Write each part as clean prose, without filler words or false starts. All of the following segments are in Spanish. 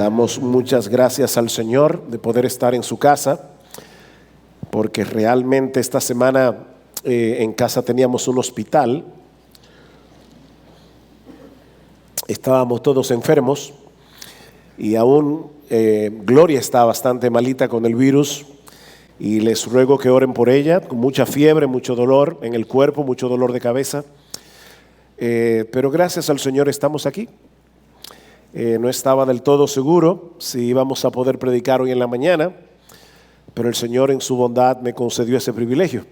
Damos muchas gracias al Señor de poder estar en su casa, porque realmente esta semana en casa teníamos un hospital. Estábamos todos enfermos y aún Gloria está bastante malita con el virus y les ruego que oren por ella, con mucha fiebre, mucho dolor en el cuerpo, mucho dolor de cabeza. Pero gracias al Señor estamos aquí. No estaba del todo seguro si íbamos a poder predicar hoy en la mañana, pero el Señor en su bondad me concedió ese privilegio.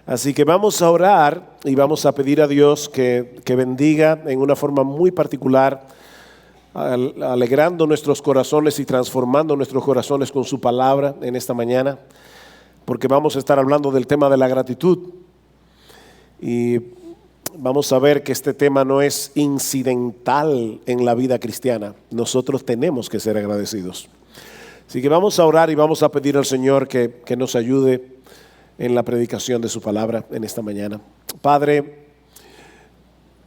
Así que vamos a orar y vamos a pedir a Dios que bendiga en una forma muy particular, alegrando nuestros corazones y transformando nuestros corazones con su palabra en esta mañana, porque vamos a estar hablando del tema de la gratitud. Y vamos a ver que este tema no es incidental en la vida cristiana. Nosotros tenemos que ser agradecidos. Así que vamos a orar y vamos a pedir al Señor que nos ayude en la predicación de su palabra en esta mañana. Padre,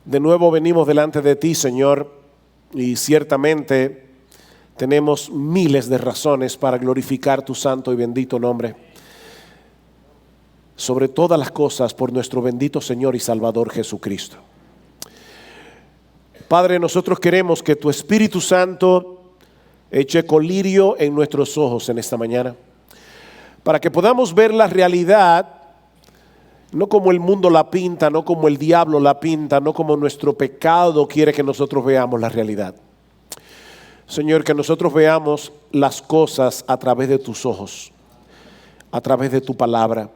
de nuevo venimos delante de ti, Señor, y ciertamente tenemos miles de razones para glorificar tu santo y bendito nombre. Sobre todas las cosas, por nuestro bendito Señor y Salvador Jesucristo. Padre, nosotros queremos que tu Espíritu Santo eche colirio en nuestros ojos en esta mañana, para que podamos ver la realidad, no como el mundo la pinta, no como el diablo la pinta, no como nuestro pecado quiere que nosotros veamos la realidad. Señor, que nosotros veamos las cosas a través de tus ojos, a través de tu palabra.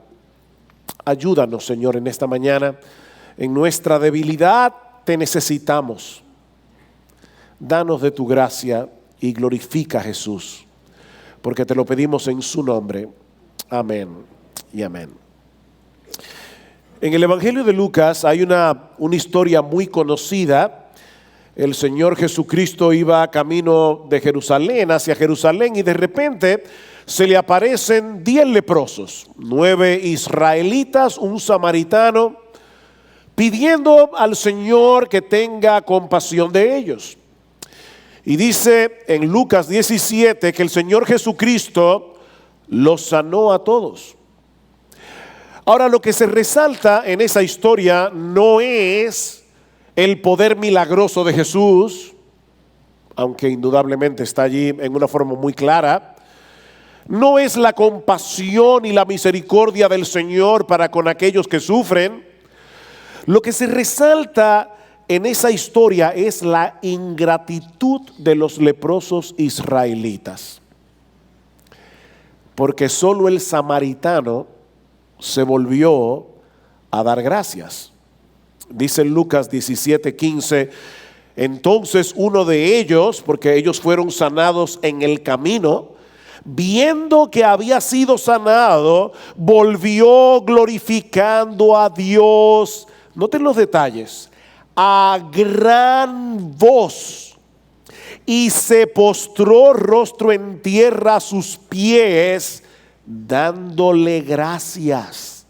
Ayúdanos, Señor, en esta mañana. En nuestra debilidad te necesitamos. Danos de tu gracia y glorifica a Jesús, porque te lo pedimos en su nombre. Amén y amén. En el Evangelio de Lucas hay una historia muy conocida. El Señor Jesucristo iba camino de Jerusalén hacia Jerusalén y de repente se le aparecen 10 leprosos, 9 israelitas, un samaritano, pidiendo al Señor que tenga compasión de ellos. Y dice en Lucas 17 que el Señor Jesucristo los sanó a todos. Ahora, lo que se resalta en esa historia no es el poder milagroso de Jesús, aunque indudablemente está allí en una forma muy clara. No es la compasión y la misericordia del Señor para con aquellos que sufren. Lo que se resalta en esa historia es la ingratitud de los leprosos israelitas. Porque solo el samaritano se volvió a dar gracias. Dice en Lucas 17:15, entonces uno de ellos, porque ellos fueron sanados en el camino, viendo que había sido sanado, volvió glorificando a Dios. Noten los detalles. A gran voz, y se postró rostro en tierra a sus pies, dándole gracias.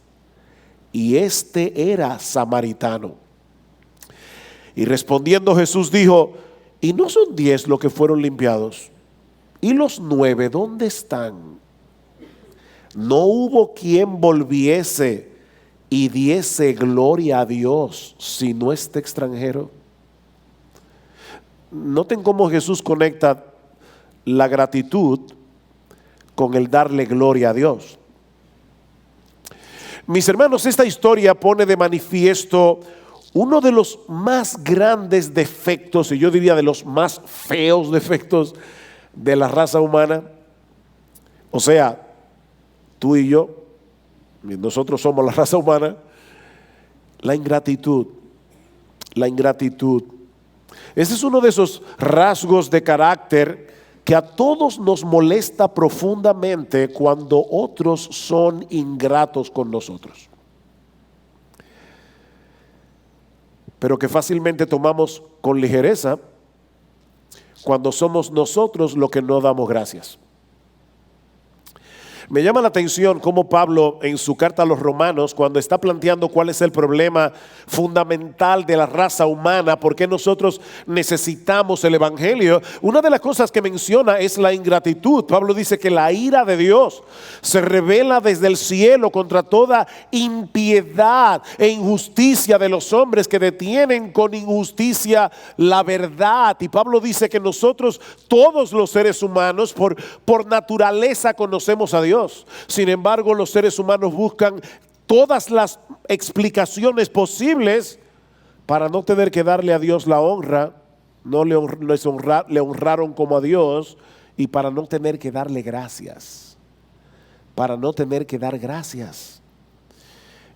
Y este era samaritano. Y respondiendo Jesús dijo: ¿y no son 10 los que fueron limpiados? ¿Y los 9 dónde están? No hubo quien volviese y diese gloria a Dios, sino este extranjero. Noten cómo Jesús conecta la gratitud con el darle gloria a Dios. Mis hermanos, esta historia pone de manifiesto uno de los más grandes defectos, y yo diría de los más feos defectos de la raza humana. O sea, tú y yo, nosotros somos la raza humana. La ingratitud. La ingratitud. Ese es uno de esos rasgos de carácter que a todos nos molesta profundamente cuando otros son ingratos con nosotros, pero que fácilmente tomamos con ligereza cuando somos nosotros los que no damos gracias. Me llama la atención cómo Pablo en su carta a los Romanos, cuando está planteando cuál es el problema fundamental de la raza humana, por qué nosotros necesitamos el Evangelio, una de las cosas que menciona es la ingratitud. Pablo dice que la ira de Dios se revela desde el cielo contra toda impiedad e injusticia de los hombres que detienen con injusticia la verdad. Y Pablo dice que nosotros, todos los seres humanos, por naturaleza conocemos a Dios. Sin embargo, los seres humanos buscan todas las explicaciones posibles para no tener que darle a Dios la honra. No le honraron como a Dios, y para no tener que darle gracias. Para no tener que dar gracias.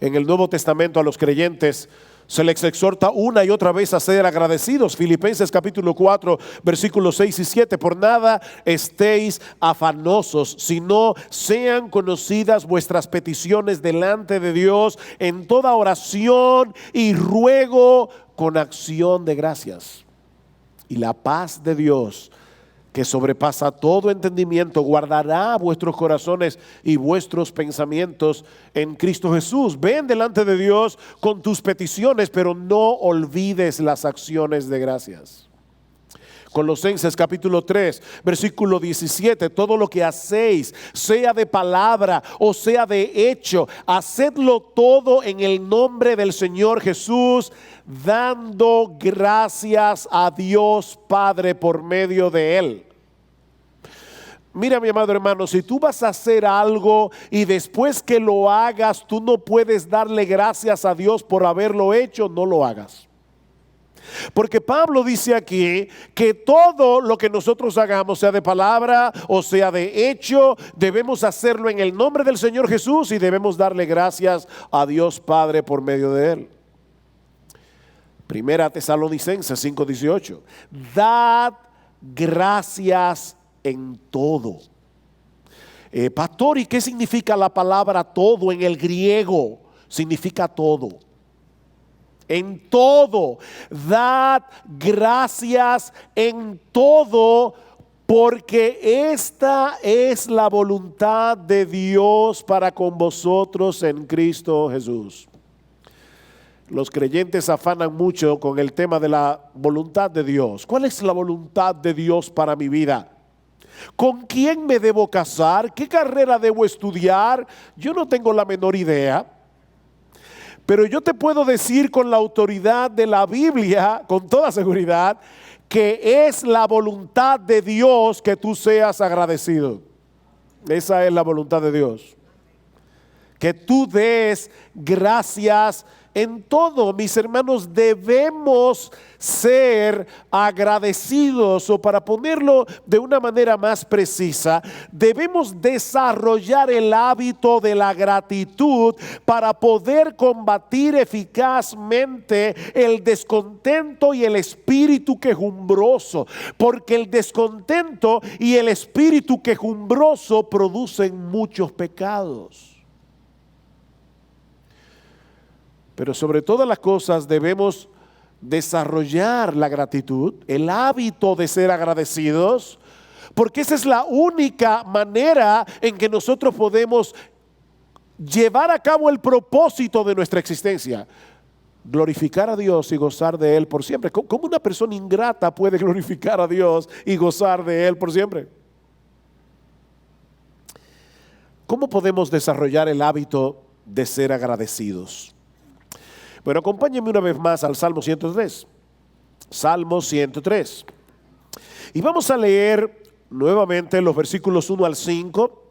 En el Nuevo Testamento a los creyentes se les exhorta una y otra vez a ser agradecidos. Filipenses capítulo 4, versículos 6 y 7. Por nada estéis afanosos, sino sean conocidas vuestras peticiones delante de Dios en toda oración y ruego con acción de gracias. Y la paz de Dios, que sobrepasa todo entendimiento, guardará vuestros corazones y vuestros pensamientos en Cristo Jesús. Ven delante de Dios con tus peticiones, pero no olvides las acciones de gracias. Colosenses capítulo 3, versículo 17. Todo lo que hacéis, sea de palabra o sea de hecho, hacedlo todo en el nombre del Señor Jesús, dando gracias a Dios Padre por medio de Él. Mira, mi amado hermano, si tú vas a hacer algo y después que lo hagas tú no puedes darle gracias a Dios por haberlo hecho, no lo hagas. Porque Pablo dice aquí que todo lo que nosotros hagamos, sea de palabra o sea de hecho, debemos hacerlo en el nombre del Señor Jesús y debemos darle gracias a Dios Padre por medio de Él. Primera Tesalonicenses 5:18. Dad gracias en todo. Pastor, ¿y qué significa la palabra todo en el griego? Significa todo. En todo, dad gracias en todo, porque esta es la voluntad de Dios para con vosotros en Cristo Jesús. Los creyentes afanan mucho con el tema de la voluntad de Dios. ¿Cuál es la voluntad de Dios para mi vida? ¿Con quién me debo casar? ¿Qué carrera debo estudiar? Yo no tengo la menor idea. Pero yo te puedo decir con la autoridad de la Biblia, con toda seguridad, que es la voluntad de Dios que tú seas agradecido. Esa es la voluntad de Dios. Que tú des gracias en todo. Mis hermanos, debemos ser agradecidos, o para ponerlo de una manera más precisa, debemos desarrollar el hábito de la gratitud para poder combatir eficazmente el descontento y el espíritu quejumbroso, porque el descontento y el espíritu quejumbroso producen muchos pecados. Pero sobre todas las cosas debemos desarrollar la gratitud, el hábito de ser agradecidos, porque esa es la única manera en que nosotros podemos llevar a cabo el propósito de nuestra existencia: glorificar a Dios y gozar de Él por siempre. ¿Cómo una persona ingrata puede glorificar a Dios y gozar de Él por siempre? ¿Cómo podemos desarrollar el hábito de ser agradecidos? Bueno, acompáñenme una vez más al Salmo 103. Salmo 103. Y vamos a leer nuevamente los versículos 1 al 5.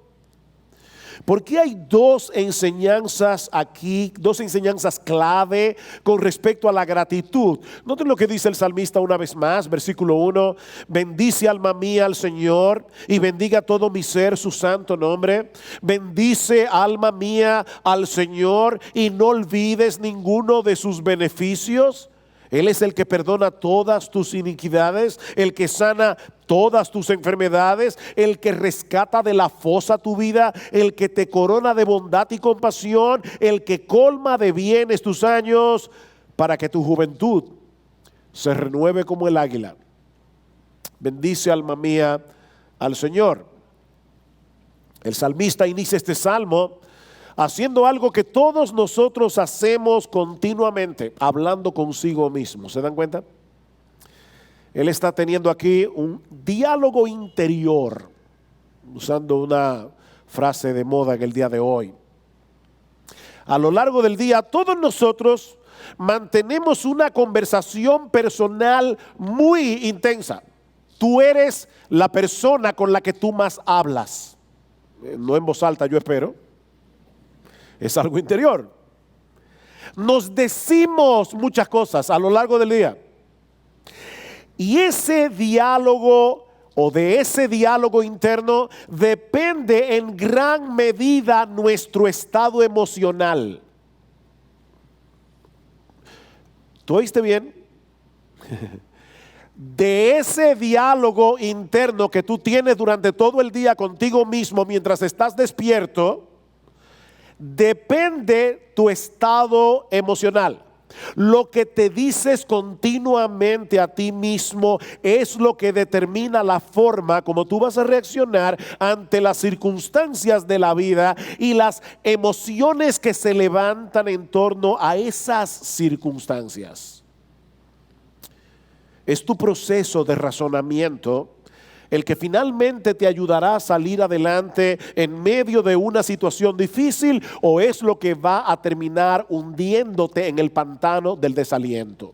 Porque hay dos enseñanzas aquí, dos enseñanzas clave con respecto a la gratitud. Noten lo que dice el salmista una vez más, versículo 1. Bendice alma mía al Señor y bendiga todo mi ser su santo nombre. Bendice alma mía al Señor y no olvides ninguno de sus beneficios. Él es el que perdona todas tus iniquidades, el que sana todas tus enfermedades, el que rescata de la fosa tu vida, el que te corona de bondad y compasión, el que colma de bienes tus años, para que tu juventud se renueve como el águila. Bendice alma mía al Señor. El salmista inicia este salmo haciendo algo que todos nosotros hacemos continuamente, hablando consigo mismo. ¿Se dan cuenta? Él está teniendo aquí un diálogo interior, usando una frase de moda en el día de hoy. A lo largo del día, todos nosotros mantenemos una conversación personal muy intensa. Tú eres la persona con la que tú más hablas. No en voz alta, yo espero. Es algo interior. Nos decimos muchas cosas a lo largo del día. Y ese diálogo o de ese diálogo interno depende en gran medida nuestro estado emocional. ¿Tú oíste bien? De ese diálogo interno que tú tienes durante todo el día contigo mismo mientras estás despierto, depende tu estado emocional. Lo que te dices continuamente a ti mismo es lo que determina la forma como tú vas a reaccionar ante las circunstancias de la vida y las emociones que se levantan en torno a esas circunstancias. Es tu proceso de razonamiento el que finalmente te ayudará a salir adelante en medio de una situación difícil, o es lo que va a terminar hundiéndote en el pantano del desaliento.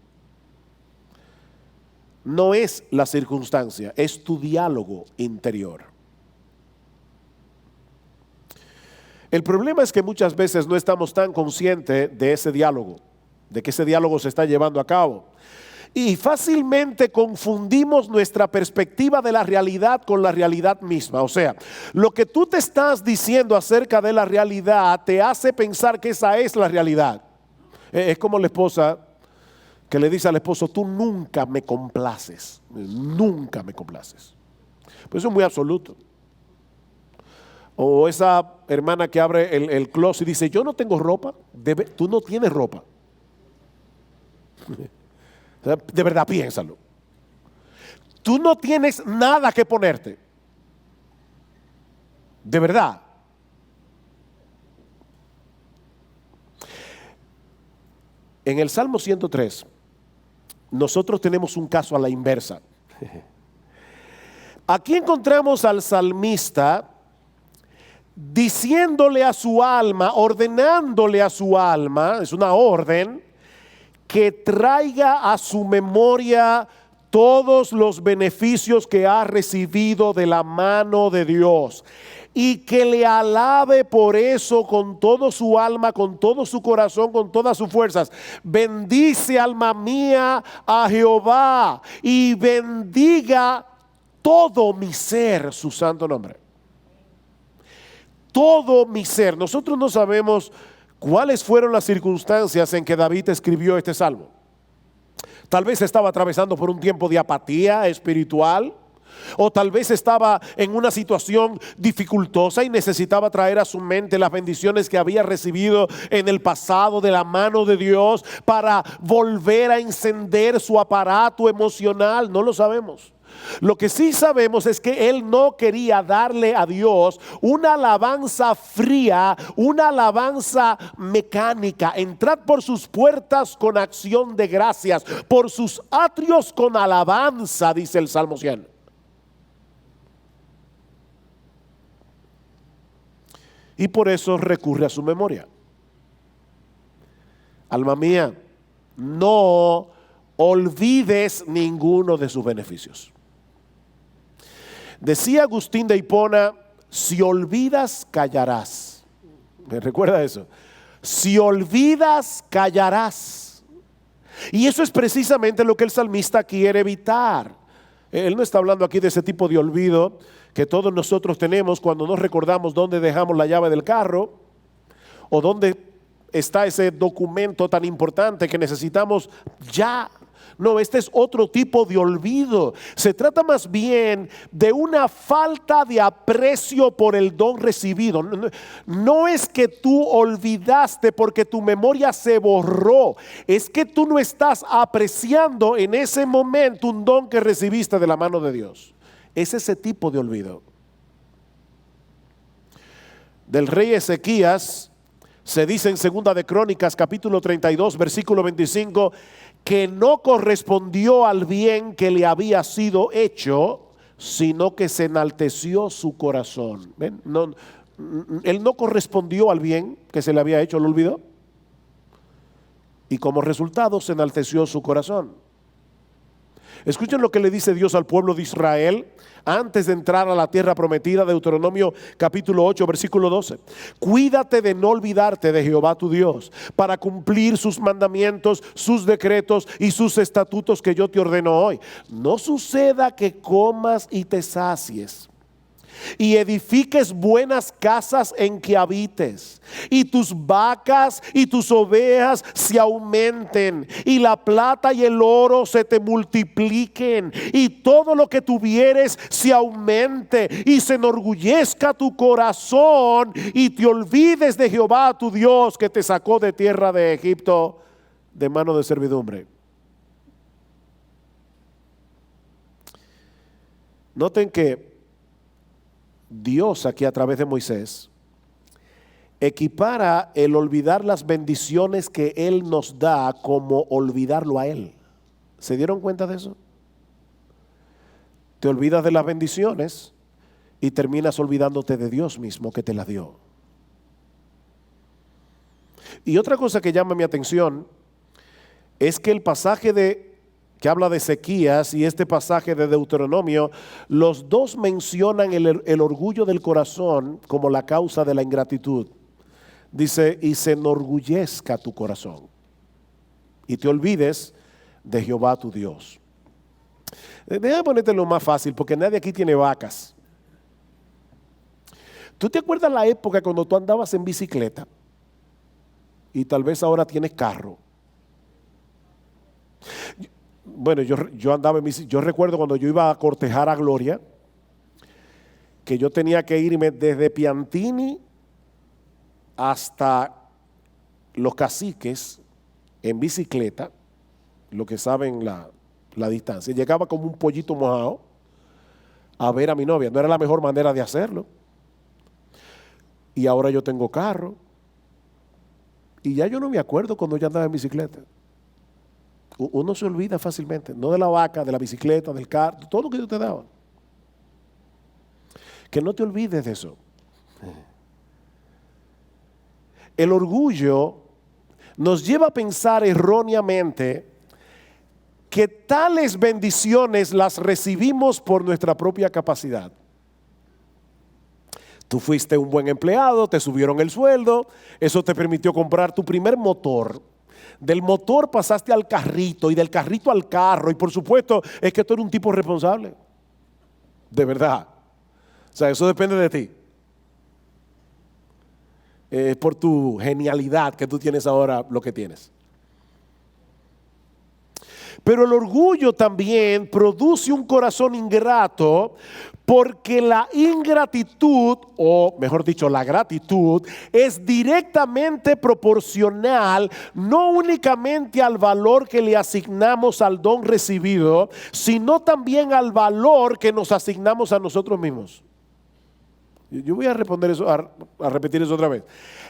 No es la circunstancia, es tu diálogo interior. El problema es que muchas veces no estamos tan conscientes de ese diálogo, de que ese diálogo se está llevando a cabo. Y fácilmente confundimos nuestra perspectiva de la realidad con la realidad misma. O sea, lo que tú te estás diciendo acerca de la realidad te hace pensar que esa es la realidad. Es como la esposa que le dice al esposo: tú nunca me complaces, nunca me complaces. Pues eso es muy absoluto. O esa hermana que abre el closet y dice: yo no tengo ropa. Tú no tienes ropa. De verdad, piénsalo. Tú no tienes nada que ponerte. De verdad. En el Salmo 103, nosotros tenemos un caso a la inversa. Aquí encontramos al salmista diciéndole a su alma, ordenándole a su alma, es una orden, que traiga a su memoria todos los beneficios que ha recibido de la mano de Dios, y que le alabe por eso con todo su alma, con todo su corazón, con todas sus fuerzas. Bendice, alma mía, a Jehová, y bendiga todo mi ser su santo nombre. Todo mi ser. Nosotros no sabemos ¿cuáles fueron las circunstancias en que David escribió este salmo? Tal vez estaba atravesando por un tiempo de apatía espiritual, o tal vez estaba en una situación dificultosa y necesitaba traer a su mente las bendiciones que había recibido en el pasado de la mano de Dios para volver a encender su aparato emocional. No lo sabemos. Lo que sí sabemos es que él no quería darle a Dios una alabanza fría, una alabanza mecánica. Entrad por sus puertas con acción de gracias, por sus atrios con alabanza, dice el Salmo 100. Y por eso recurre a su memoria. Alma mía, no olvides ninguno de sus beneficios. Decía Agustín de Hipona: si olvidas, callarás. ¿Me recuerda eso? Si olvidas, callarás. Y eso es precisamente lo que el salmista quiere evitar. Él no está hablando aquí de ese tipo de olvido que todos nosotros tenemos cuando no recordamos dónde dejamos la llave del carro, o dónde está ese documento tan importante que necesitamos ya. No, este es otro tipo de olvido. Se trata más bien de una falta de aprecio por el don recibido. No es que tú olvidaste porque tu memoria se borró, es que tú no estás apreciando en ese momento un don que recibiste de la mano de Dios. Es ese tipo de olvido. del rey Ezequías, se dice en Segunda de Crónicas, capítulo 32, versículo 25, que no correspondió al bien que le había sido hecho, sino que se enalteció su corazón. ¿Ven? No, él no correspondió al bien que se le había hecho, lo olvidó. Y como resultado se enalteció su corazón. Escuchen lo que le dice Dios al pueblo de Israel antes de entrar a la tierra prometida, Deuteronomio capítulo 8, versículo 12. Cuídate de no olvidarte de Jehová tu Dios, para cumplir sus mandamientos, sus decretos y sus estatutos que yo te ordeno hoy. No suceda que comas y te sacies, y edifiques buenas casas en que habites, y tus vacas y tus ovejas se aumenten, y la plata y el oro se te multipliquen, y todo lo que tuvieres se aumente, y se enorgullezca tu corazón, y te olvides de Jehová tu Dios, que te sacó de tierra de Egipto, de mano de servidumbre. Noten que Dios aquí a través de Moisés equipara el olvidar las bendiciones que Él nos da como olvidarlo a Él. ¿Se dieron cuenta de eso? Te olvidas de las bendiciones y terminas olvidándote de Dios mismo que te las dio. Y otra cosa que llama mi atención es que el pasaje que habla de Ezequías y este pasaje de Deuteronomio, los dos mencionan el orgullo del corazón como la causa de la ingratitud. Dice, y se enorgullezca tu corazón, y te olvides de Jehová tu Dios. Déjame ponértelo más fácil, porque nadie aquí tiene vacas. ¿Tú te acuerdas la época cuando tú andabas en bicicleta? Y tal vez ahora tienes carro. Bueno, yo andaba en bicicleta. Yo recuerdo cuando yo iba a cortejar a Gloria, que yo tenía que irme desde Piantini hasta Los Caciques en bicicleta, lo que saben la distancia. Llegaba como un pollito mojado a ver a mi novia. No era la mejor manera de hacerlo. Y ahora yo tengo carro. Y ya yo no me acuerdo cuando yo andaba en bicicleta. Uno se olvida fácilmente, no de la vaca, de la bicicleta, del carro, todo lo que Dios te daba. Que no te olvides de eso. El orgullo nos lleva a pensar erróneamente que tales bendiciones las recibimos por nuestra propia capacidad. Tú fuiste un buen empleado, te subieron el sueldo, eso te permitió comprar tu primer motor. Del motor pasaste al carrito y del carrito al carro, y por supuesto es que tú eres un tipo responsable. De verdad. O sea, eso depende de ti. Por tu genialidad que tú tienes ahora lo que tienes. Pero el orgullo también produce un corazón ingrato, porque la ingratitud, o mejor dicho, la gratitud, es directamente proporcional no únicamente al valor que le asignamos al don recibido, sino también al valor que nos asignamos a nosotros mismos. Yo voy a responder eso, a repetir eso otra vez.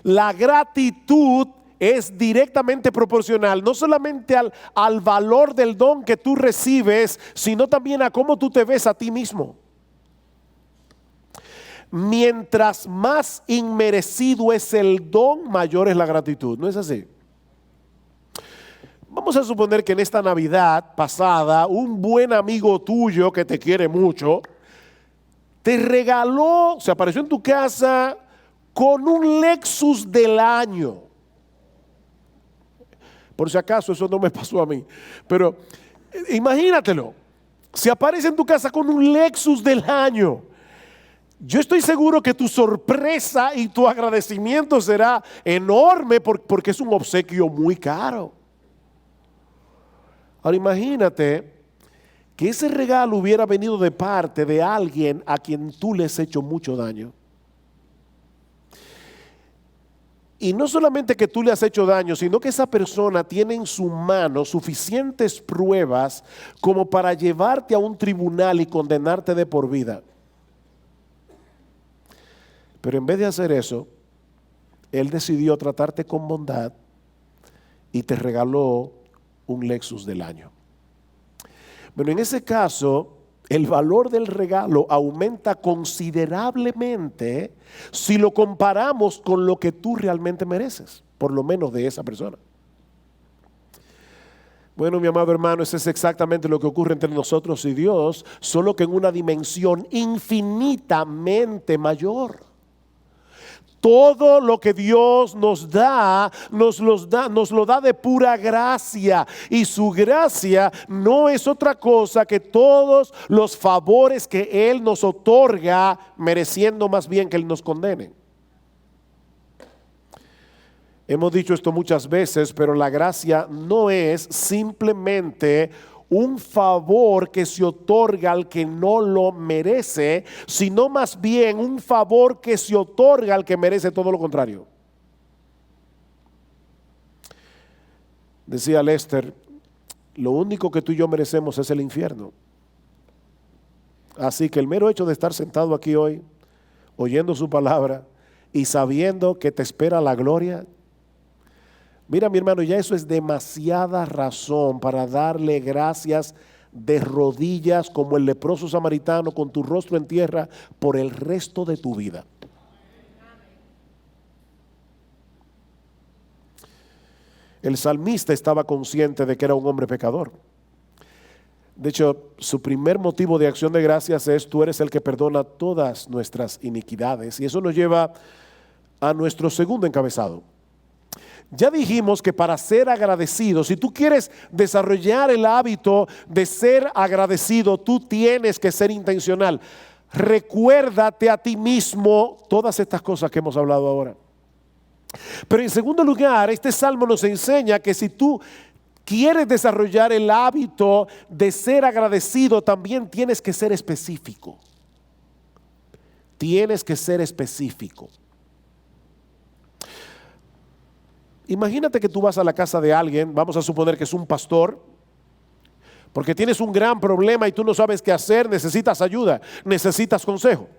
La gratitud es directamente proporcional, no solamente al valor del don que tú recibes, sino también a cómo tú te ves a ti mismo. Mientras más inmerecido es el don, mayor es la gratitud. ¿No es así? Vamos a suponer que en esta Navidad pasada, un buen amigo tuyo que te quiere mucho, te regaló, se apareció en tu casa con un Lexus del año. Por si acaso, eso no me pasó a mí. Pero imagínatelo, se aparece en tu casa con un Lexus del año. Yo estoy seguro que tu sorpresa y tu agradecimiento será enorme porque es un obsequio muy caro. Ahora imagínate que ese regalo hubiera venido de parte de alguien a quien tú le has hecho mucho daño. Y no solamente que tú le has hecho daño, sino que esa persona tiene en su mano suficientes pruebas como para llevarte a un tribunal y condenarte de por vida. Pero en vez de hacer eso, Él decidió tratarte con bondad y te regaló un Lexus del año. Bueno, en ese caso, el valor del regalo aumenta considerablemente si lo comparamos con lo que tú realmente mereces, por lo menos de esa persona. Bueno, mi amado hermano, eso es exactamente lo que ocurre entre nosotros y Dios, solo que en una dimensión infinitamente mayor. Todo lo que Dios nos lo da de pura gracia. Y su gracia no es otra cosa que todos los favores que Él nos otorga, mereciendo más bien que Él nos condene. Hemos dicho esto muchas veces, pero la gracia no es simplemente un favor que se otorga al que no lo merece, sino más bien un favor que se otorga al que merece todo lo contrario. Decía Lester, lo único que tú y yo merecemos es el infierno. Así que el mero hecho de estar sentado aquí hoy, oyendo su palabra y sabiendo que te espera la gloria, mira, mi hermano, ya eso es demasiada razón para darle gracias de rodillas como el leproso samaritano con tu rostro en tierra por el resto de tu vida. El salmista estaba consciente de que era un hombre pecador. De hecho, su primer motivo de acción de gracias es: tú eres el que perdona todas nuestras iniquidades. Y eso nos lleva a nuestro segundo encabezado. Ya dijimos que para ser agradecido, si tú quieres desarrollar el hábito de ser agradecido, tú tienes que ser intencional. Recuérdate a ti mismo todas estas cosas que hemos hablado ahora. Pero en segundo lugar, este salmo nos enseña que si tú quieres desarrollar el hábito de ser agradecido, también tienes que ser específico. Tienes que ser específico. Imagínate que tú vas a la casa de alguien, vamos a suponer que es un pastor, porque tienes un gran problema y tú no sabes qué hacer, necesitas ayuda, necesitas consejo.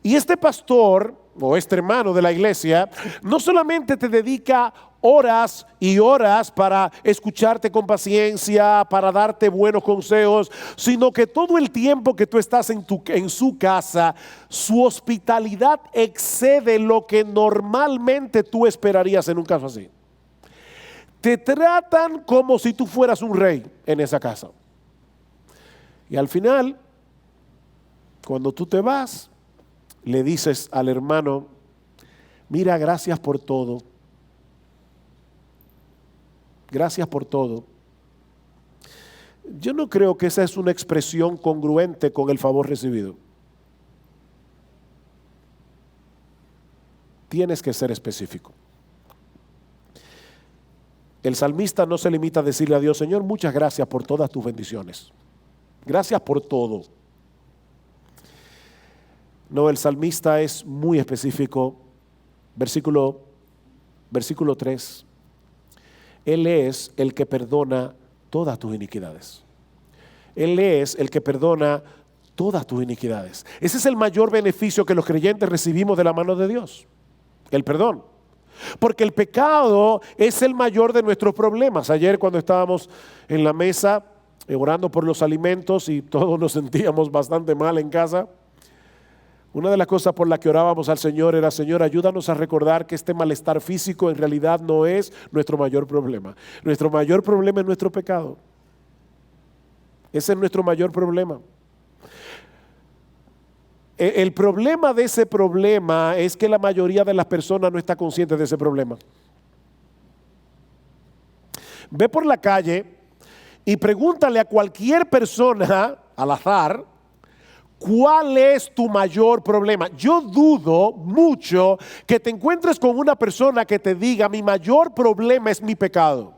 Y este pastor o este hermano de la iglesia no solamente te dedica horas y horas para escucharte con paciencia, para darte buenos consejos, sino que todo el tiempo que tú estás en su casa, su hospitalidad excede lo que normalmente tú esperarías en un caso así. Te tratan como si tú fueras un rey en esa casa. Y al final, cuando tú te vas, le dices al hermano: mira, gracias por todo. Gracias por todo. Yo no creo que esa es una expresión congruente con el favor recibido. Tienes que ser específico. El salmista no se limita a decirle a Dios: Señor, muchas gracias por todas tus bendiciones. Gracias por todo. No, el salmista es muy específico. Versículo 3. Él es el que perdona todas tus iniquidades. Él es el que perdona todas tus iniquidades. Ese es el mayor beneficio que los creyentes recibimos de la mano de Dios. El perdón. Porque el pecado es el mayor de nuestros problemas. Ayer, cuando estábamos en la mesa orando por los alimentos y todos nos sentíamos bastante mal en casa, una de las cosas por las que orábamos al Señor era: Señor, ayúdanos a recordar que este malestar físico en realidad no es nuestro mayor problema. Nuestro mayor problema es nuestro pecado. Ese es nuestro mayor problema. El problema de ese problema es que la mayoría de las personas no está consciente de ese problema. Ve por la calle y pregúntale a cualquier persona al azar: ¿cuál es tu mayor problema? Yo dudo mucho que te encuentres con una persona que te diga: mi mayor problema es mi pecado.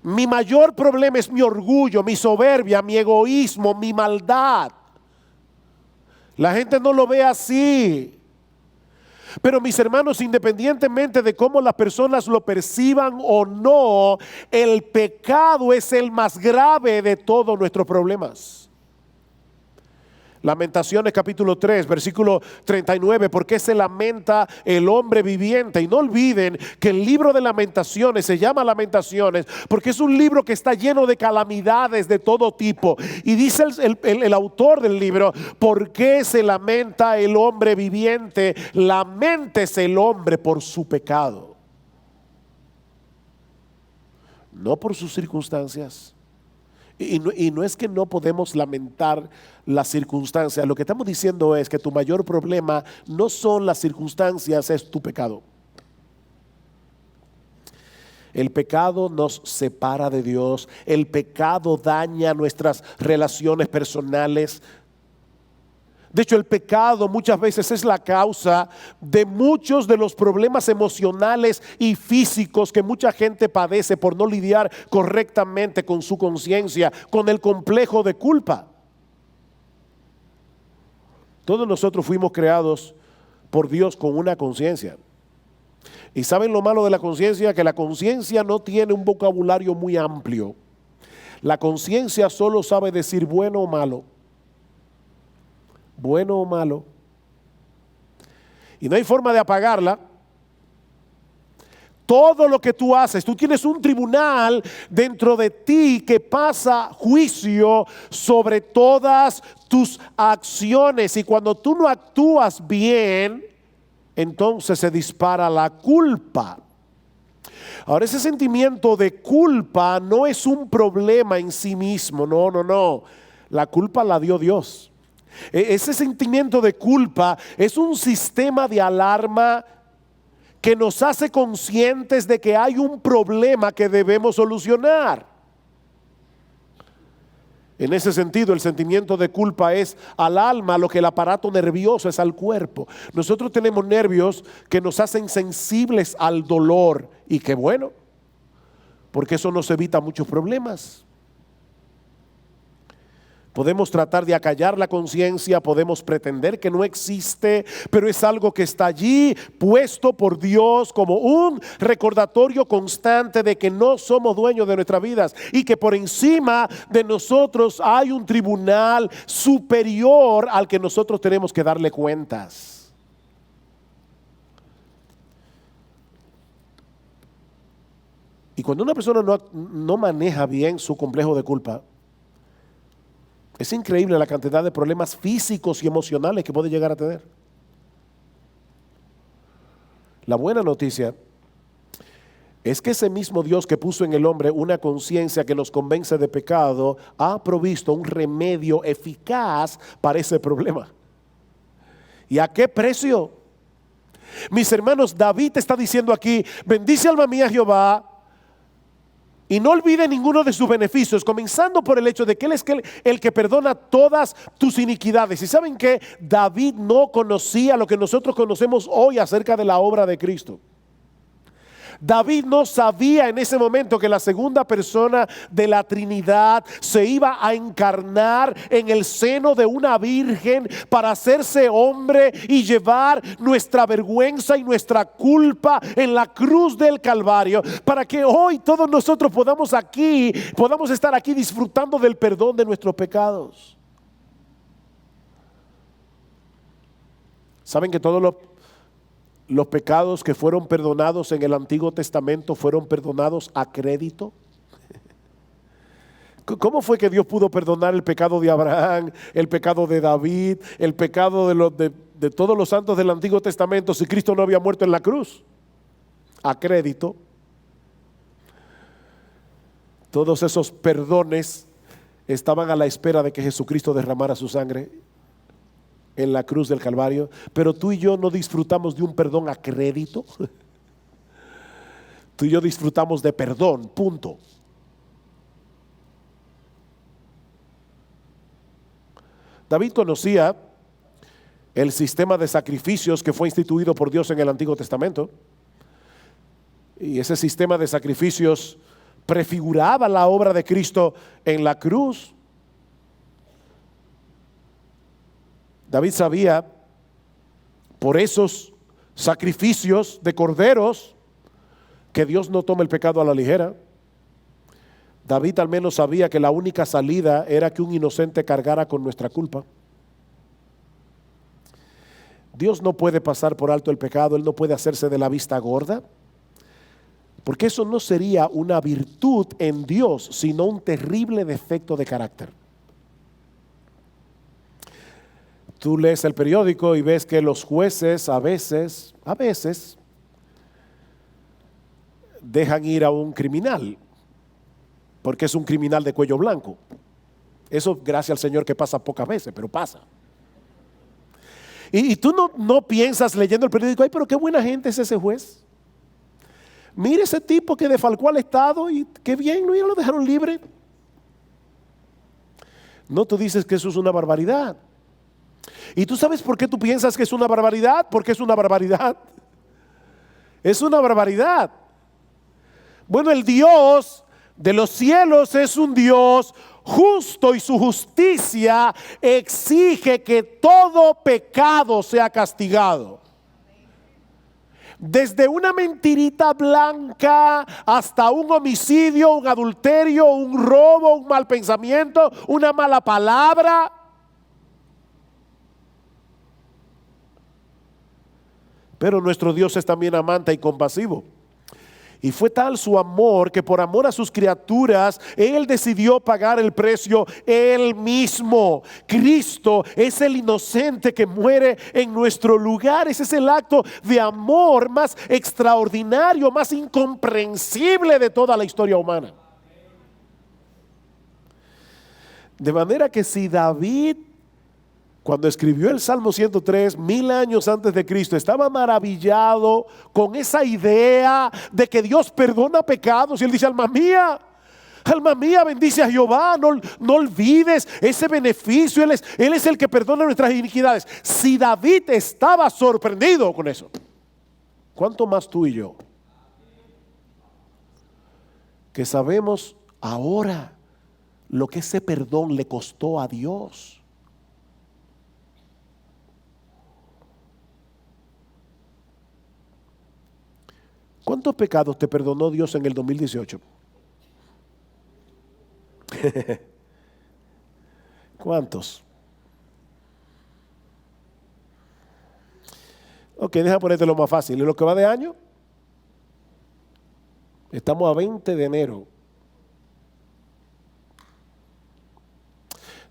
Mi mayor problema es mi orgullo, mi soberbia, mi egoísmo, mi maldad. La gente no lo ve así. Pero mis hermanos, independientemente de cómo las personas lo perciban o no, el pecado es el más grave de todos nuestros problemas. Lamentaciones capítulo 3, versículo 39, ¿por qué se lamenta el hombre viviente? Y no olviden que el libro de Lamentaciones se llama Lamentaciones porque es un libro que está lleno de calamidades de todo tipo. Y dice el autor del libro, ¿por qué se lamenta el hombre viviente? Laméntese el hombre por su pecado, no por sus circunstancias. Y no es que no podemos lamentar las circunstancias. Lo que estamos diciendo es que tu mayor problema no son las circunstancias, es tu pecado. El pecado nos separa de Dios. El pecado daña nuestras relaciones personales. De hecho, el pecado muchas veces es la causa de muchos de los problemas emocionales y físicos que mucha gente padece por no lidiar correctamente con su conciencia, con el complejo de culpa. Todos nosotros fuimos creados por Dios con una conciencia. ¿Y saben lo malo de la conciencia? Que la conciencia no tiene un vocabulario muy amplio. La conciencia solo sabe decir bueno o malo. Bueno o malo. Y no hay forma de apagarla. Todo lo que tú haces, tú tienes un tribunal dentro de ti que pasa juicio sobre todas tus acciones. Y cuando tú no actúas bien, entonces se dispara la culpa. Ahora, ese sentimiento de culpa no es un problema en sí mismo. No. La culpa la dio Dios. Ese sentimiento de culpa es un sistema de alarma que nos hace conscientes de que hay un problema que debemos solucionar. En ese sentido, el sentimiento de culpa es al alma lo que el aparato nervioso es al cuerpo. Nosotros tenemos nervios que nos hacen sensibles al dolor, y qué bueno, porque eso nos evita muchos problemas. Podemos tratar de acallar la conciencia, podemos pretender que no existe, pero es algo que está allí puesto por Dios como un recordatorio constante de que no somos dueños de nuestras vidas y que por encima de nosotros hay un tribunal superior al que nosotros tenemos que darle cuentas. Y cuando una persona no maneja bien su complejo de culpa, es increíble la cantidad de problemas físicos y emocionales que puede llegar a tener. La buena noticia es que ese mismo Dios que puso en el hombre una conciencia que nos convence de pecado, ha provisto un remedio eficaz para ese problema. ¿Y a qué precio? Mis hermanos, David está diciendo aquí, bendice alma mía Jehová, y no olvide ninguno de sus beneficios, comenzando por el hecho de que Él es el que perdona todas tus iniquidades. Y saben que David no conocía lo que nosotros conocemos hoy acerca de la obra de Cristo. David no sabía en ese momento que la segunda persona de la Trinidad se iba a encarnar en el seno de una virgen para hacerse hombre y llevar nuestra vergüenza y nuestra culpa en la cruz del Calvario, para que hoy todos nosotros podamos estar aquí disfrutando del perdón de nuestros pecados. ¿Saben que todos los pecados que fueron perdonados en el Antiguo Testamento fueron perdonados a crédito? ¿Cómo fue que Dios pudo perdonar el pecado de Abraham, el pecado de David, el pecado de todos los santos del Antiguo Testamento si Cristo no había muerto en la cruz? A crédito. Todos esos perdones estaban a la espera de que Jesucristo derramara su sangre en la cruz del Calvario. Pero tú y yo no disfrutamos de un perdón a crédito. Tú y yo disfrutamos de perdón, punto. David conocía el sistema de sacrificios que fue instituido por Dios en el Antiguo Testamento, y ese sistema de sacrificios prefiguraba la obra de Cristo en la cruz. David sabía por esos sacrificios de corderos que Dios no toma el pecado a la ligera. David al menos sabía que la única salida era que un inocente cargara con nuestra culpa. Dios no puede pasar por alto el pecado, Él no puede hacerse de la vista gorda, porque eso no sería una virtud en Dios, sino un terrible defecto de carácter. Tú lees el periódico y ves que los jueces a veces dejan ir a un criminal, porque es un criminal de cuello blanco. Eso gracias al Señor que pasa pocas veces, pero pasa. Y tú no piensas leyendo el periódico, ay, pero qué buena gente es ese juez. Mire ese tipo que defalcó al Estado y qué bien, ¿no? Ya lo dejaron libre. No, tú dices que eso es una barbaridad. ¿Y tú sabes por qué tú piensas que es una barbaridad? Porque es una barbaridad. Es una barbaridad. Bueno, el Dios de los cielos es un Dios justo y su justicia exige que todo pecado sea castigado. Desde una mentirita blanca hasta un homicidio, un adulterio, un robo, un mal pensamiento, una mala palabra. Pero nuestro Dios es también amante y compasivo. Y fue tal su amor que por amor a sus criaturas, Él decidió pagar el precio Él mismo. Cristo es el inocente que muere en nuestro lugar. Ese es el acto de amor más extraordinario, más incomprensible de toda la historia humana. De manera que si David, cuando escribió el Salmo 103, 1000 años antes de Cristo, estaba maravillado con esa idea de que Dios perdona pecados, y él dice, alma mía, bendice a Jehová, no olvides ese beneficio, él es el que perdona nuestras iniquidades. Si David estaba sorprendido con eso, ¿cuánto más tú y yo? Que sabemos ahora lo que ese perdón le costó a Dios. ¿Cuántos pecados te perdonó Dios en el 2018? ¿Cuántos? Ok, deja ponerte lo más fácil. ¿En lo que va de año? Estamos a 20 de enero.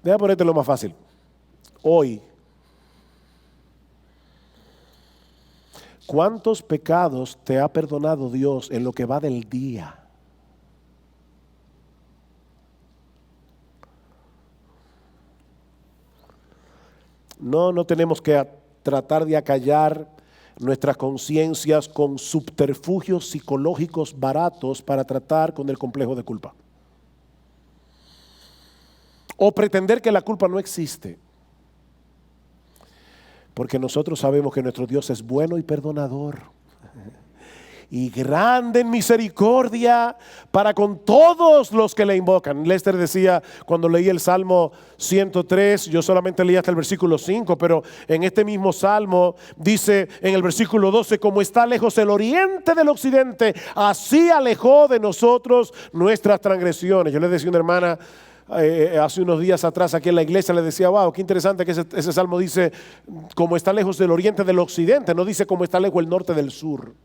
Deja ponerte lo más fácil. Hoy. ¿Cuántos pecados te ha perdonado Dios en lo que va del día? No tenemos que tratar de acallar nuestras conciencias con subterfugios psicológicos baratos para tratar con el complejo de culpa. O pretender que la culpa no existe. Porque nosotros sabemos que nuestro Dios es bueno y perdonador. Y grande en misericordia para con todos los que le invocan. Lester decía cuando leí el Salmo 103, yo solamente leí hasta el versículo 5, pero en este mismo Salmo dice en el versículo 12, como está lejos el oriente del occidente, así alejó de nosotros nuestras transgresiones. Yo le decía a una hermana hace unos días atrás aquí en la iglesia, le decía, wow, qué interesante que ese salmo dice como está lejos del oriente del occidente, no dice como está lejos el norte del sur.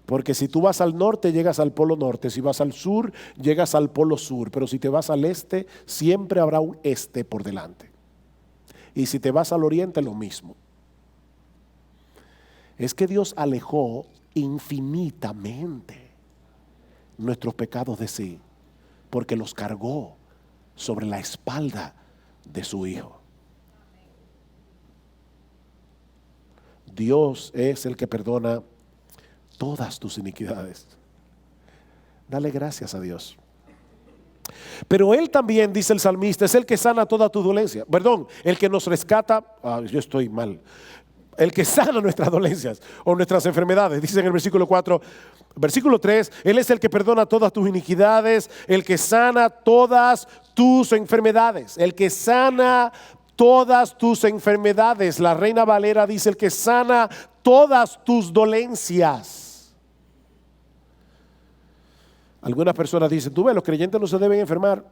Porque si tú vas al norte, llegas al polo norte, si vas al sur, llegas al polo sur, pero si te vas al este, siempre habrá un este por delante. Y si te vas al oriente, lo mismo. Es que Dios alejó infinitamente nuestros pecados de sí, porque los cargó sobre la espalda de su Hijo. Dios es el que perdona todas tus iniquidades. Dale gracias a Dios. Pero Él también, dice el salmista, es el que sana toda tu dolencia. Perdón, el que nos rescata, yo estoy mal. El que sana nuestras dolencias o nuestras enfermedades. Dice en el versículo 4, versículo 3, Él es el que perdona todas tus iniquidades, el que sana todas tus enfermedades. El que sana todas tus enfermedades. La Reina Valera dice el que sana todas tus dolencias. Algunas personas dicen, tú ves, los creyentes no se deben enfermar.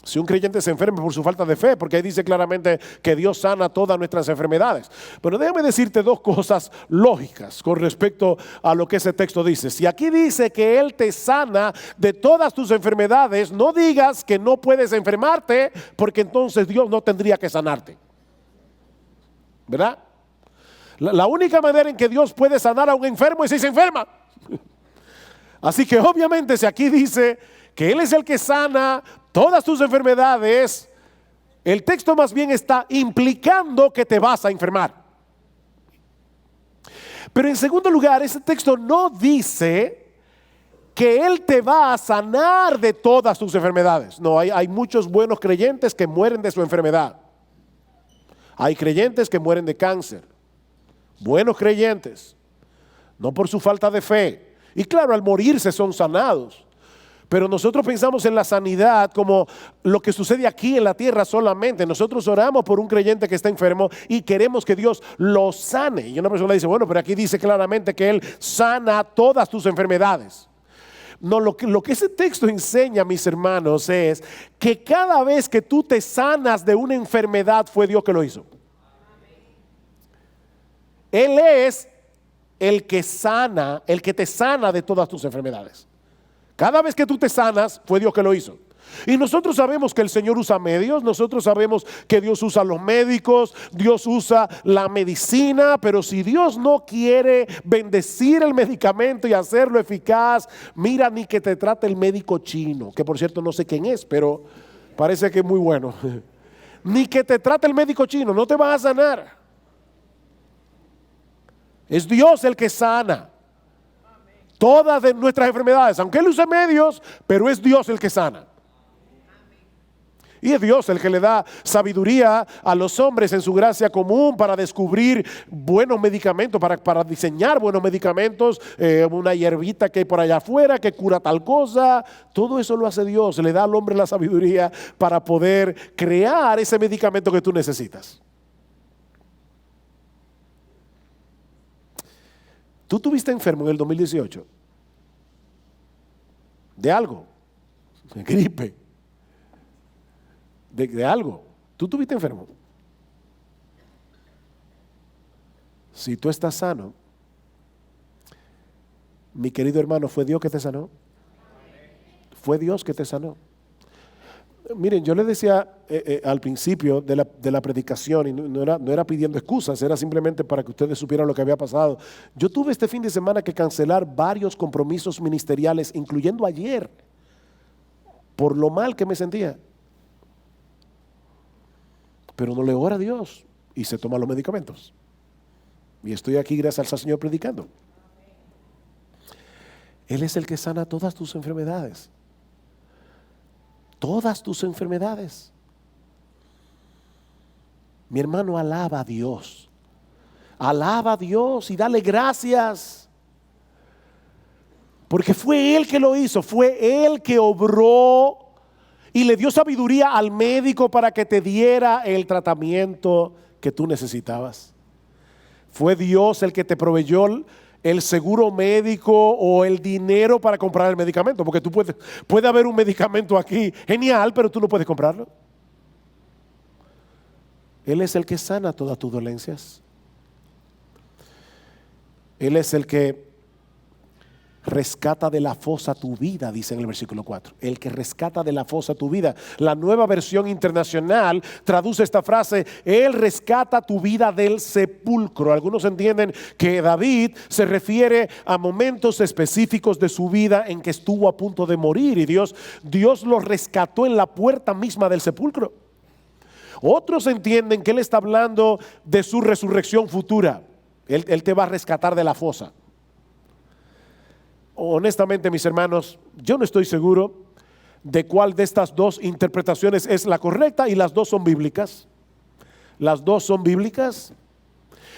Si un creyente se enferma por su falta de fe, porque ahí dice claramente que Dios sana todas nuestras enfermedades. Pero déjame decirte dos cosas lógicas con respecto a lo que ese texto dice. Si aquí dice que Él te sana de todas tus enfermedades, no digas que no puedes enfermarte, porque entonces Dios no tendría que sanarte. ¿Verdad? La única manera en que Dios puede sanar a un enfermo es si se enferma. Así que obviamente si aquí dice que Él es el que sana todas tus enfermedades, el texto más bien está implicando que te vas a enfermar. Pero en segundo lugar, ese texto no dice que Él te va a sanar de todas tus enfermedades. No, hay muchos buenos creyentes que mueren de su enfermedad. Hay creyentes que mueren de cáncer. Buenos creyentes, no por su falta de fe. Y claro, al morirse son sanados. Pero nosotros pensamos en la sanidad como lo que sucede aquí en la tierra solamente. Nosotros oramos por un creyente que está enfermo y queremos que Dios lo sane. Y una persona dice, bueno, pero aquí dice claramente que Él sana todas tus enfermedades. No, lo que ese texto enseña, mis hermanos, es que cada vez que tú te sanas de una enfermedad fue Dios que lo hizo. Él es el que sana, el que te sana de todas tus enfermedades. Cada vez que tú te sanas, fue Dios que lo hizo. Y nosotros sabemos que el Señor usa medios, nosotros sabemos que Dios usa los médicos, Dios usa la medicina, pero si Dios no quiere bendecir el medicamento y hacerlo eficaz, mira, ni que te trate el médico chino, que por cierto no sé quién es, pero parece que es muy bueno. Ni que te trate el médico chino, no te vas a sanar. Es Dios el que sana todas de nuestras enfermedades, aunque Él use medios, pero es Dios el que sana. Y es Dios el que le da sabiduría a los hombres en su gracia común para descubrir buenos medicamentos, para diseñar buenos medicamentos, una hierbita que hay por allá afuera que cura tal cosa. Todo eso lo hace Dios, le da al hombre la sabiduría para poder crear ese medicamento que tú necesitas. ¿Tú estuviste enfermo en el 2018? ¿De algo? ¿De gripe? ¿De algo? ¿Tú estuviste enfermo? Si tú estás sano, mi querido hermano, ¿fue Dios que te sanó? Fue Dios que te sanó. Miren, yo les decía al principio de la predicación, y no era pidiendo excusas, era simplemente para que ustedes supieran lo que había pasado. Yo tuve este fin de semana que cancelar varios compromisos ministeriales, incluyendo ayer, por lo mal que me sentía. Pero no le ora a Dios y se toman los medicamentos. Y estoy aquí gracias al Señor predicando. Él es el que sana todas tus enfermedades. Todas tus enfermedades. Mi hermano, alaba a Dios. Alaba a Dios y dale gracias. Porque fue Él que lo hizo, fue Él que obró y le dio sabiduría al médico para que te diera el tratamiento que tú necesitabas. Fue Dios el que te proveyó el seguro médico o el dinero para comprar el medicamento, porque tú puede haber un medicamento aquí genial, pero tú no puedes comprarlo. Él es el que sana todas tus dolencias. Él es el que rescata de la fosa tu vida, dice en el versículo 4. El que rescata de la fosa tu vida. La Nueva Versión Internacional traduce esta frase: Él rescata tu vida del sepulcro. Algunos entienden que David se refiere a momentos específicos de su vida en que estuvo a punto de morir y Dios lo rescató en la puerta misma del sepulcro. Otros entienden que Él está hablando de su resurrección futura. Él te va a rescatar de la fosa. Honestamente, mis hermanos, yo no estoy seguro de cuál de estas dos interpretaciones es la correcta, y las dos son bíblicas. Las dos son bíblicas.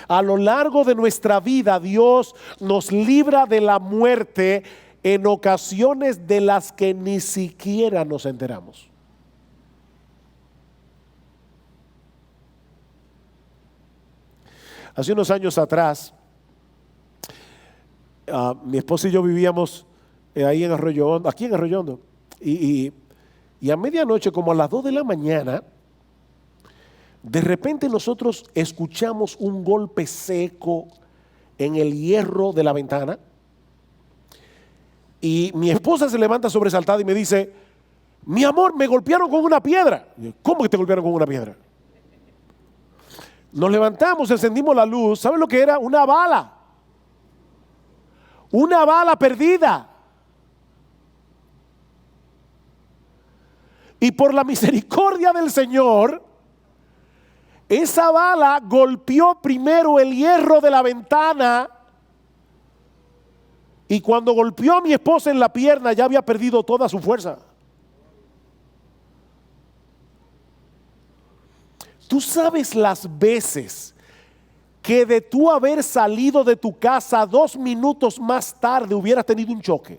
A lo largo de nuestra vida, Dios nos libra de la muerte en ocasiones de las que ni siquiera nos enteramos. Hace unos años atrás, mi esposa y yo vivíamos ahí en Arroyo Hondo, aquí en Arroyo Hondo, y Y a medianoche, como a las 2 de la mañana, de repente nosotros escuchamos un golpe seco en el hierro de la ventana. Y mi esposa se levanta sobresaltada y me dice: mi amor, me golpearon con una piedra. Y yo, ¿cómo que te golpearon con una piedra? Nos levantamos, encendimos la luz. ¿Saben lo que era? Una bala. Una bala perdida. Y por la misericordia del Señor, esa bala golpeó primero el hierro de la ventana. Y cuando golpeó a mi esposa en la pierna, ya había perdido toda su fuerza. Tú sabes las veces que de tú haber salido de tu casa 2 minutos más tarde hubieras tenido un choque.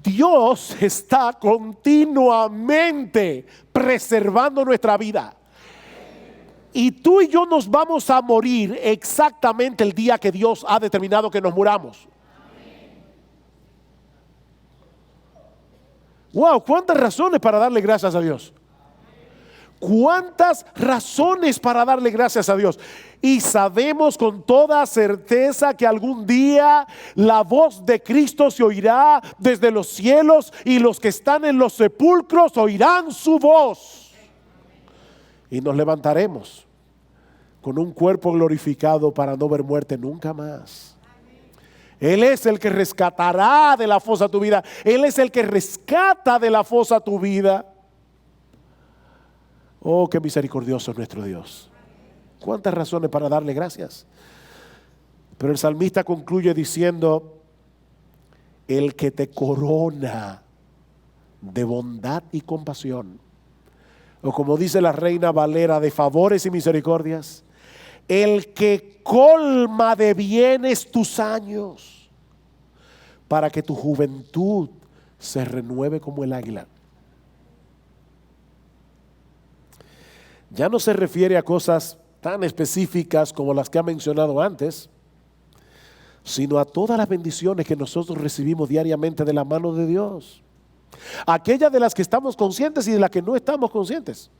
Dios está continuamente preservando nuestra vida. Y tú y yo nos vamos a morir exactamente el día que Dios ha determinado que nos muramos. Wow, cuántas razones para darle gracias a Dios. Cuántas razones para darle gracias a Dios. Y sabemos con toda certeza que algún día la voz de Cristo se oirá desde los cielos y los que están en los sepulcros oirán su voz. Y nos levantaremos con un cuerpo glorificado para no ver muerte nunca más. Él es el que rescatará de la fosa tu vida. Él es el que rescata de la fosa tu vida. Oh, qué misericordioso es nuestro Dios. Cuántas razones para darle gracias. Pero el salmista concluye diciendo: el que te corona de bondad y compasión, o como dice la Reina Valera, de favores y misericordias, el que colma de bienes tus años, para que tu juventud se renueve como el águila. Ya no se refiere a cosas tan específicas como las que ha mencionado antes, sino a todas las bendiciones que nosotros recibimos diariamente de la mano de Dios. Aquellas de las que estamos conscientes y de las que no estamos conscientes.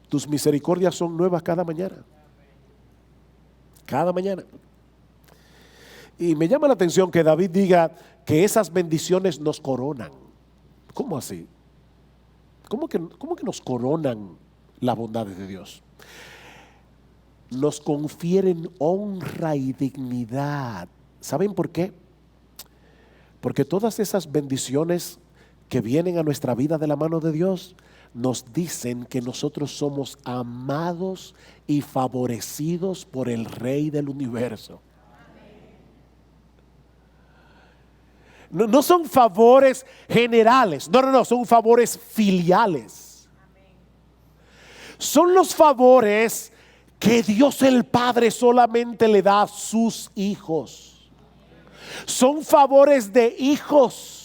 Tus misericordias son nuevas cada mañana. Cada mañana. Y me llama la atención que David diga que esas bendiciones nos coronan. ¿Cómo así? ¿Cómo que nos coronan las bondades de Dios? Nos confieren honra y dignidad. ¿Saben por qué? Porque todas esas bendiciones que vienen a nuestra vida de la mano de Dios nos dicen que nosotros somos amados y favorecidos por el Rey del universo. No son favores generales, no, son favores filiales. Son los favores que Dios el Padre solamente le da a sus hijos. Son favores de hijos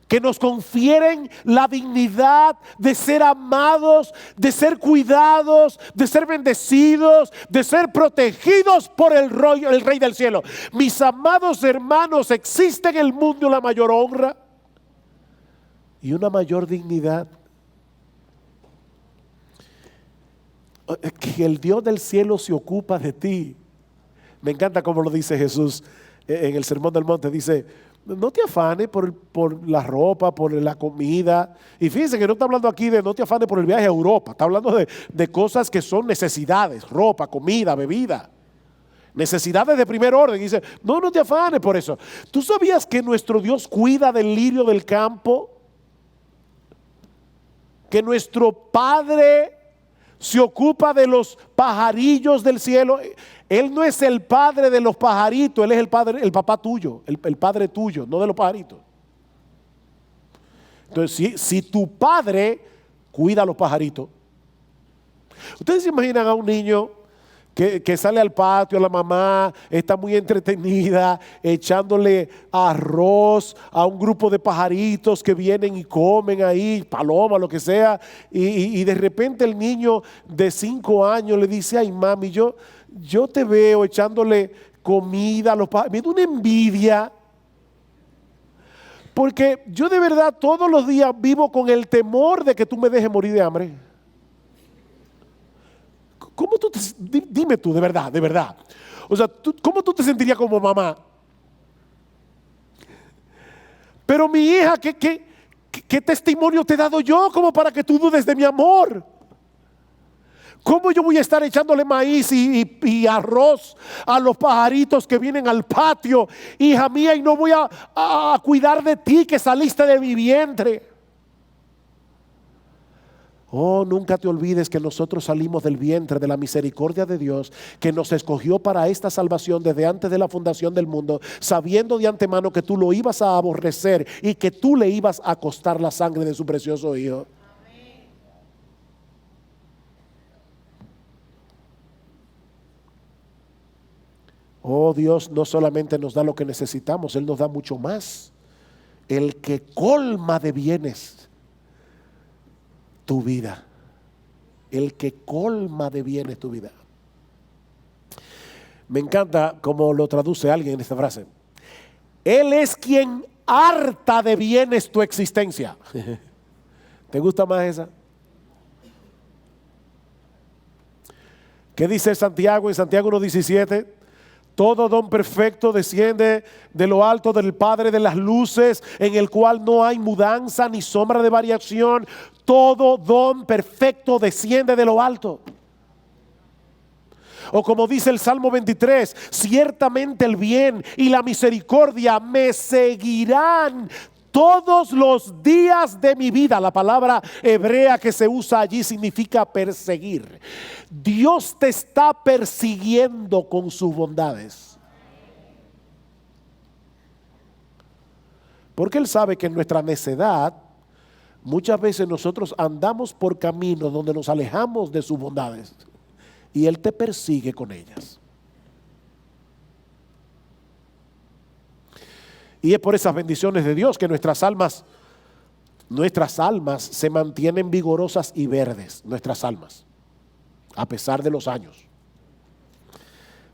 que nos confieren la dignidad de ser amados, de ser cuidados, de ser bendecidos, de ser protegidos por el Rey del cielo. Mis amados hermanos, existe en el mundo una mayor honra y una mayor dignidad. Que el Dios del cielo se ocupa de ti. Me encanta cómo lo dice Jesús en el Sermón del Monte. Dice: no te afanes por la ropa, por la comida. Y fíjense que no está hablando aquí de no te afanes por el viaje a Europa. Está hablando de cosas que son necesidades: ropa, comida, bebida. Necesidades de primer orden. Y dice: no te afanes por eso. ¿Tú sabías que nuestro Dios cuida del lirio del campo? Que nuestro Padre se ocupa de los pajarillos del cielo. Él no es el padre de los pajaritos, Él es el padre, el papá tuyo, el padre tuyo, no de los pajaritos. Entonces, si tu padre cuida a los pajaritos, ustedes se imaginan a un niño que sale al patio, a la mamá está muy entretenida echándole arroz a un grupo de pajaritos que vienen y comen ahí, paloma, lo que sea, y de repente el niño de 5 años le dice: ay mami, yo te veo echándole comida a los pajaritos. Me da una envidia. Porque yo de verdad todos los días vivo con el temor de que tú me dejes morir de hambre. ¿Cómo tú dime tú, de verdad, de verdad? O sea, ¿cómo tú te sentirías como mamá? Pero mi hija, ¿qué testimonio te he dado yo como para que tú dudes de mi amor? ¿Cómo yo voy a estar echándole maíz y arroz a los pajaritos que vienen al patio, hija mía, y no voy a cuidar de ti que saliste de mi vientre? Oh, nunca te olvides que nosotros salimos del vientre de la misericordia de Dios, que nos escogió para esta salvación desde antes de la fundación del mundo, sabiendo de antemano que tú lo ibas a aborrecer y que tú le ibas a costar la sangre de su precioso Hijo. Oh, Dios no solamente nos da lo que necesitamos, Él nos da mucho más. El que colma de bienes tu vida. El que colma de bienes tu vida. Me encanta cómo lo traduce alguien en esta frase. Él es quien harta de bienes tu existencia. ¿Te gusta más esa? ¿Qué dice Santiago en Santiago 1:17? Todo don perfecto desciende de lo alto del Padre de las luces, en el cual no hay mudanza ni sombra de variación. Todo don perfecto desciende de lo alto. O como dice el Salmo 23, ciertamente el bien y la misericordia me seguirán todos los días de mi vida. La palabra hebrea que se usa allí significa perseguir. Dios te está persiguiendo con sus bondades. Porque Él sabe que en nuestra necedad muchas veces nosotros andamos por caminos donde nos alejamos de sus bondades. Y Él te persigue con ellas. Y es por esas bendiciones de Dios que nuestras almas se mantienen vigorosas y verdes, nuestras almas, a pesar de los años.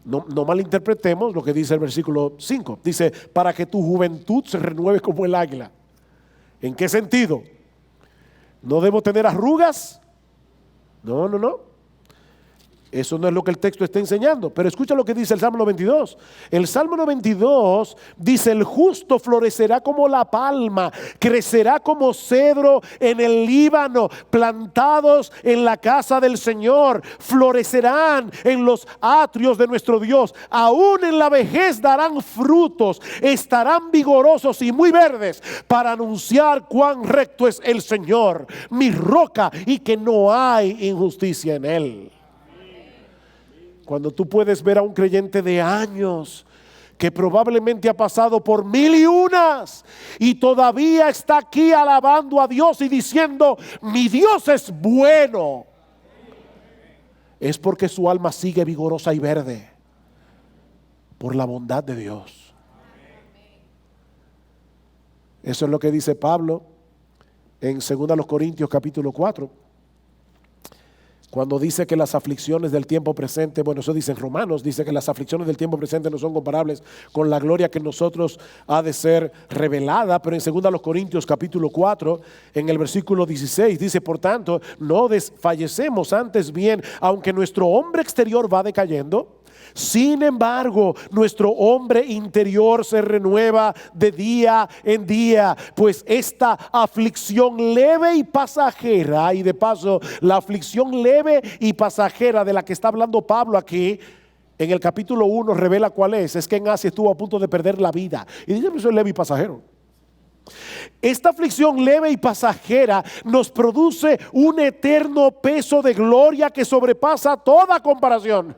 No malinterpretemos lo que dice el versículo 5. Dice, para que tu juventud se renueve como el águila. ¿En qué sentido? ¿No debo tener arrugas? No. Eso no es lo que el texto está enseñando. Pero escucha lo que dice el Salmo 92. El Salmo 92 dice: el justo florecerá como la palma, crecerá como cedro en el Líbano, plantados en la casa del Señor, florecerán en los atrios de nuestro Dios. Aún en la vejez darán frutos, estarán vigorosos y muy verdes, para anunciar cuán recto es el Señor, mi roca, y que no hay injusticia en Él. Cuando tú puedes ver a un creyente de años que probablemente ha pasado por 1001 y todavía está aquí alabando a Dios y diciendo: mi Dios es bueno, es porque su alma sigue vigorosa y verde por la bondad de Dios. Eso es lo que dice Pablo en 2 Corintios capítulo 4. Cuando dice que las aflicciones del tiempo presente, bueno, eso dice en Romanos, dice que las aflicciones del tiempo presente no son comparables con la gloria que en nosotros ha de ser revelada. Pero en 2 Corintios capítulo 4, en el versículo 16, dice: por tanto, no desfallecemos, antes bien, aunque nuestro hombre exterior va decayendo, sin embargo, nuestro hombre interior se renueva de día en día, pues esta aflicción leve y pasajera, y de paso, la aflicción leve y pasajera de la que está hablando Pablo aquí, en el capítulo 1 revela cuál es que en Asia estuvo a punto de perder la vida. Y dice: eso es leve y pasajero. Esta aflicción leve y pasajera nos produce un eterno peso de gloria que sobrepasa toda comparación.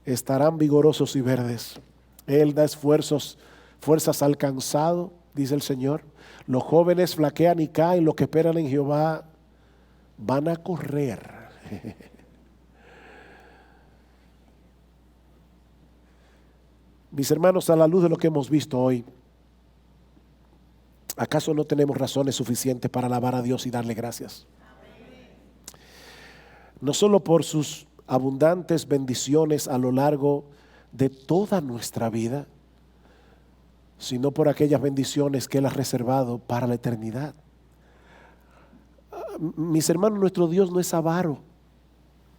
Estarán vigorosos y verdes. Él da fuerzas al cansado, dice el Señor. Los jóvenes flaquean y caen, los que esperan en Jehová van a correr. Mis hermanos, a la luz de lo que hemos visto hoy, ¿acaso no tenemos razones suficientes para alabar a Dios y darle gracias? No solo por sus abundantes bendiciones a lo largo de toda nuestra vida, sino por aquellas bendiciones que Él ha reservado para la eternidad. Mis hermanos, nuestro Dios no es avaro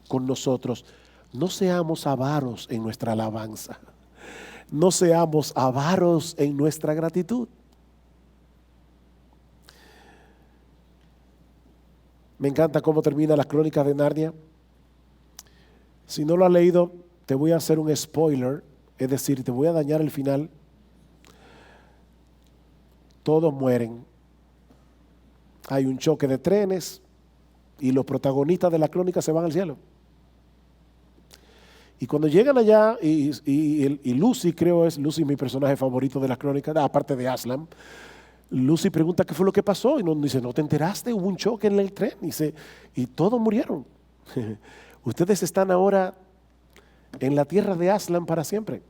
con nosotros. No seamos avaros en nuestra alabanza. No seamos avaros en nuestra gratitud. Me encanta cómo termina las Crónicas de Narnia. Si no lo has leído, te voy a hacer un spoiler, es decir, te voy a dañar el final. Todos mueren. Hay un choque de trenes y los protagonistas de la crónica se van al cielo. Y cuando llegan allá, y Lucy, Lucy es mi personaje favorito de las crónicas, aparte de Aslan. Lucy pregunta qué fue lo que pasó y nos dice, ¿no te enteraste? Hubo un choque en el tren. Y todos murieron. Ustedes están ahora en la tierra de Aslan para siempre.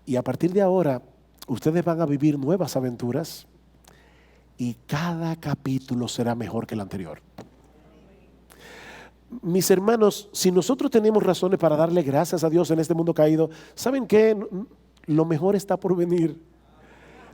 Y a partir de ahora, ustedes van a vivir nuevas aventuras y cada capítulo será mejor que el anterior. Mis hermanos, si nosotros tenemos razones para darle gracias a Dios en este mundo caído, ¿saben qué? Lo mejor está por venir.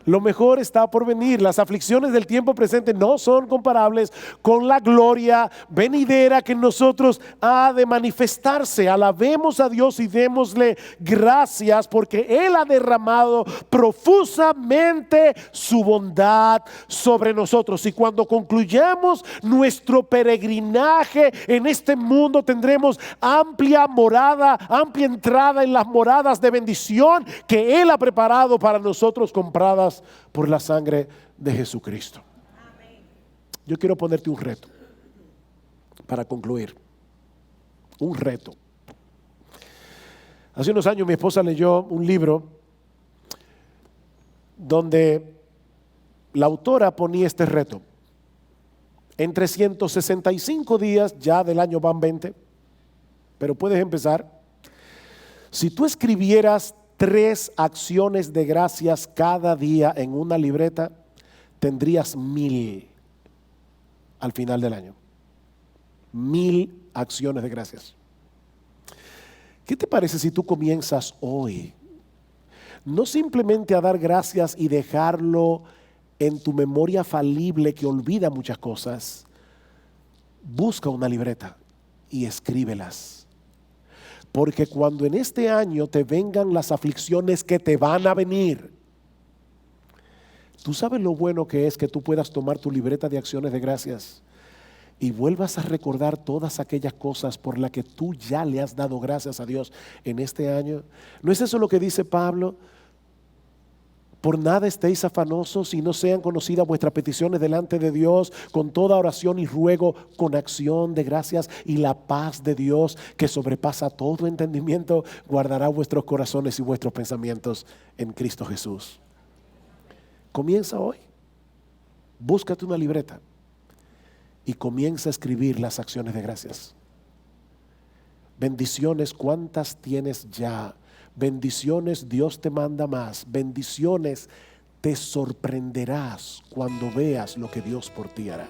Lo mejor está por venir. Las aflicciones del tiempo presente no son comparables con la gloria venidera que en nosotros ha de manifestarse. Alabemos a Dios y démosle gracias porque Él ha derramado profusamente su bondad sobre nosotros. Y cuando concluyamos nuestro peregrinaje en este mundo, tendremos amplia morada, amplia entrada en las moradas de bendición que Él ha preparado para nosotros, compradas por la sangre de Jesucristo. Yo quiero ponerte un reto para concluir. Un reto. Hace unos años mi esposa leyó un libro donde la autora ponía este reto. En 365 días, ya del año van 20, pero puedes empezar. Si tú escribieras 3 acciones de gracias cada día en una libreta, tendrías 1000 al final del año. 1000 acciones de gracias. ¿Qué te parece si tú comienzas hoy? No simplemente a dar gracias y dejarlo en tu memoria falible que olvida muchas cosas. Busca una libreta y escríbelas. Porque cuando en este año te vengan las aflicciones que te van a venir, tú sabes lo bueno que es que tú puedas tomar tu libreta de acciones de gracias y vuelvas a recordar todas aquellas cosas por las que tú ya le has dado gracias a Dios en este año. ¿No es eso lo que dice Pablo? Por nada estéis afanosos y no sean conocidas vuestras peticiones delante de Dios con toda oración y ruego con acción de gracias, y la paz de Dios que sobrepasa todo entendimiento guardará vuestros corazones y vuestros pensamientos en Cristo Jesús. Comienza hoy. Búscate una libreta y comienza a escribir las acciones de gracias. Bendiciones, ¿cuántas tienes ya? Bendiciones, Dios te manda más. Bendiciones, te sorprenderás cuando veas lo que Dios por ti hará.